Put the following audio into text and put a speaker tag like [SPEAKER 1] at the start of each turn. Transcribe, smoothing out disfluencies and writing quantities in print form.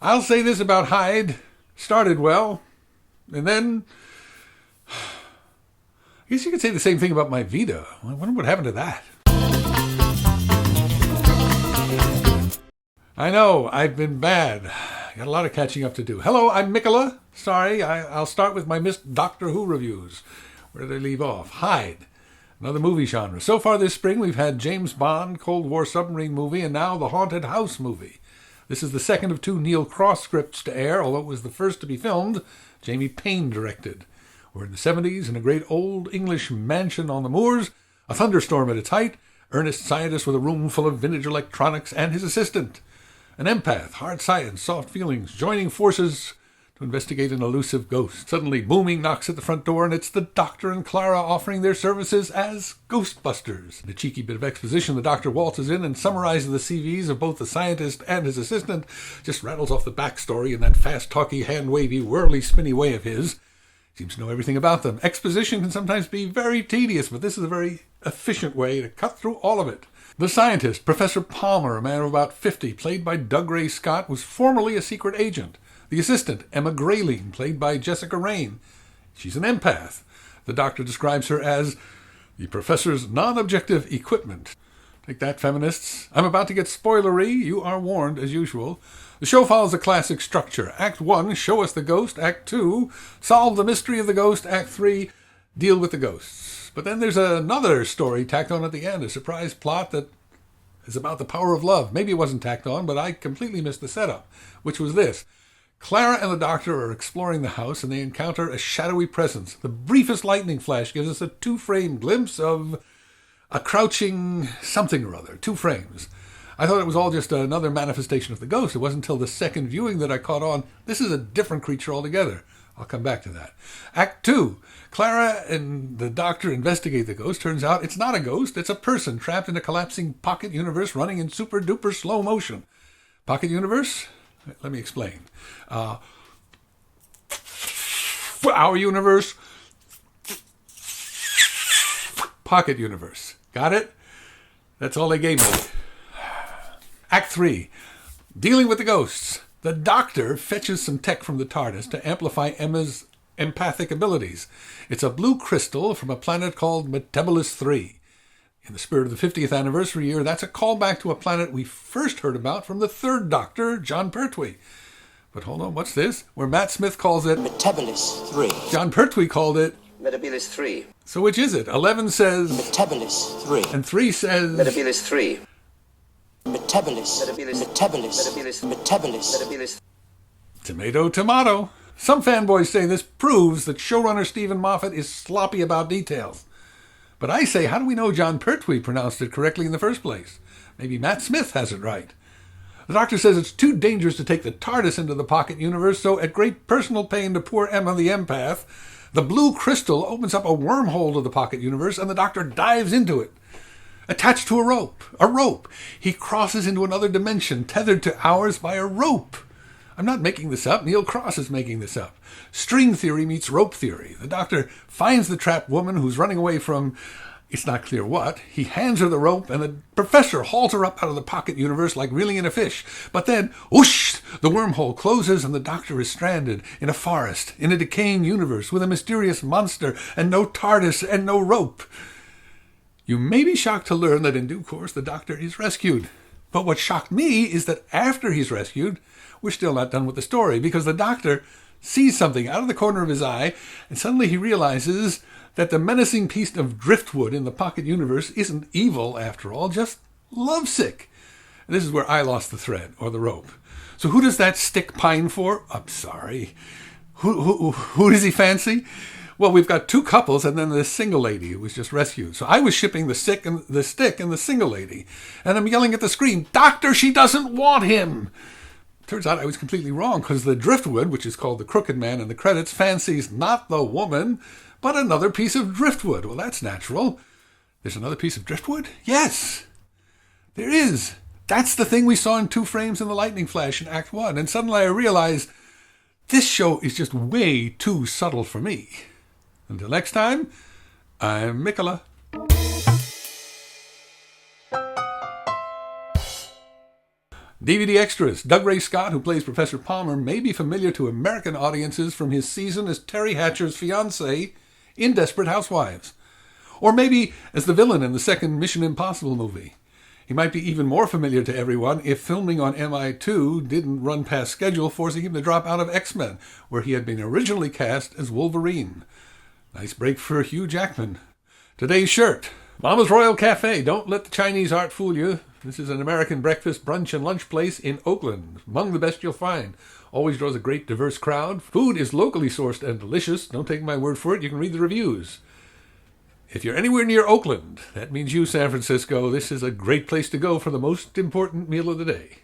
[SPEAKER 1] I'll say this about Hyde. Started well, and then... I guess you could say the same thing about my Vita. I wonder what happened to that. I know, I've been bad. Got a lot of catching up to do. Hello, I'm Mikola. Sorry, I'll start with my missed Doctor Who reviews. Where did I leave off? Hyde. Another movie genre. So far this spring, we've had James Bond, Cold War submarine movie, and now the Haunted House movie. This is the second of 2 Neil Cross scripts to air, although it was the first to be filmed. Jamie Payne directed. We're in the 70s in a great old English mansion on the moors, a thunderstorm at its height, earnest scientist with a room full of vintage electronics, and his assistant. An empath, hard science, soft feelings, joining forces to investigate an elusive ghost. Suddenly, booming knocks at the front door, and it's the Doctor and Clara offering their services as Ghostbusters. In a cheeky bit of exposition, the Doctor waltzes in and summarizes the CVs of both the scientist and his assistant, just rattles off the backstory in that fast-talky, hand-wavy, whirly-spinny way of his. Seems to know everything about them. Exposition can sometimes be very tedious, but this is a very efficient way to cut through all of it. The scientist, Professor Palmer, a man of about 50, played by Doug Ray Scott, was formerly a secret agent. The assistant, Emma Grayling, played by Jessica Raine. She's an empath. The Doctor describes her as the Professor's non-objective equipment. Take that, feminists. I'm about to get spoilery. You are warned, as usual. The show follows a classic structure. Act 1, show us the ghost. Act 2, solve the mystery of the ghost. Act 3, deal with the ghosts. But then there's another story tacked on at the end, a surprise plot that is about the power of love. Maybe it wasn't tacked on, but I completely missed the setup, which was this. Clara and the Doctor are exploring the house, and they encounter a shadowy presence. The briefest lightning flash gives us a 2-frame glimpse of a crouching something or other. 2 frames. I thought it was all just another manifestation of the ghost. It wasn't until the second viewing that I caught on. This is a different creature altogether. I'll come back to that. Act 2. Clara and the Doctor investigate the ghost. Turns out it's not a ghost. It's a person trapped in a collapsing pocket universe running in super-duper slow motion. Pocket universe? Let me explain. Our universe. Pocket universe. Got it? That's all they gave me. Act 3. Dealing with the ghosts. The Doctor fetches some tech from the TARDIS to amplify Emma's empathic abilities. It's a blue crystal from a planet called Metabolus 3. In the spirit of the 50th anniversary year, that's a callback to a planet we first heard about from the 3rd Doctor, John Pertwee. But hold on, what's this? Where Matt Smith calls it Metabolus 3. John Pertwee called it
[SPEAKER 2] Metabolus 3.
[SPEAKER 1] So which is it? 11 says
[SPEAKER 2] Metabolus 3.
[SPEAKER 1] And 3 says
[SPEAKER 2] Metabolus 3.
[SPEAKER 1] Metabolus.
[SPEAKER 2] Metabolus.
[SPEAKER 1] Tomato, tomato. Some fanboys say this proves that showrunner Stephen Moffat is sloppy about details. But I say, how do we know John Pertwee pronounced it correctly in the first place? Maybe Matt Smith has it right. The Doctor says it's too dangerous to take the TARDIS into the pocket universe, so at great personal pain to poor Emma the empath, the blue crystal opens up a wormhole to the pocket universe, and the Doctor dives into it. Attached to a rope. He crosses into another dimension, tethered to ours by a rope. I'm not making this up. Neil Cross is making this up. String theory meets rope theory. The Doctor finds the trapped woman who's running away from, it's not clear what. He hands her the rope, and the Professor hauls her up out of the pocket universe like reeling in a fish. But then, whoosh, the wormhole closes, and the Doctor is stranded in a forest, in a decaying universe, with a mysterious monster, and no TARDIS, and no rope. You may be shocked to learn that in due course the Doctor is rescued. But what shocked me is that after he's rescued, we're still not done with the story, because the Doctor sees something out of the corner of his eye, and suddenly he realizes that the menacing piece of driftwood in the pocket universe isn't evil after all, just lovesick. And this is where I lost the thread, or the rope. So who does that stick pine for? I'm sorry. Who does he fancy? Well, we've got 2 couples and then this single lady who was just rescued. So I was shipping the stick and the single lady. And I'm yelling at the screen, Doctor, she doesn't want him. Turns out I was completely wrong, because the driftwood, which is called the Crooked Man in the credits, fancies not the woman, but another piece of driftwood. Well, that's natural. There's another piece of driftwood? Yes, there is. That's the thing we saw in 2 frames in the lightning flash in Act 1. And suddenly I realized this show is just way too subtle for me. Until next time, I'm Mikola. DVD extras. Doug Ray Scott, who plays Professor Palmer, may be familiar to American audiences from his season as Terry Hatcher's fiancé in Desperate Housewives. Or maybe as the villain in the second Mission Impossible movie. He might be even more familiar to everyone if filming on MI2 didn't run past schedule, forcing him to drop out of X-Men, where he had been originally cast as Wolverine. Nice break for Hugh Jackman. Today's shirt. Mama's Royal Cafe. Don't let the Chinese art fool you. This is an American breakfast, brunch, and lunch place in Oakland. Among the best you'll find. Always draws a great, diverse crowd. Food is locally sourced and delicious. Don't take my word for it. You can read the reviews. If you're anywhere near Oakland, that means you, San Francisco, this is a great place to go for the most important meal of the day.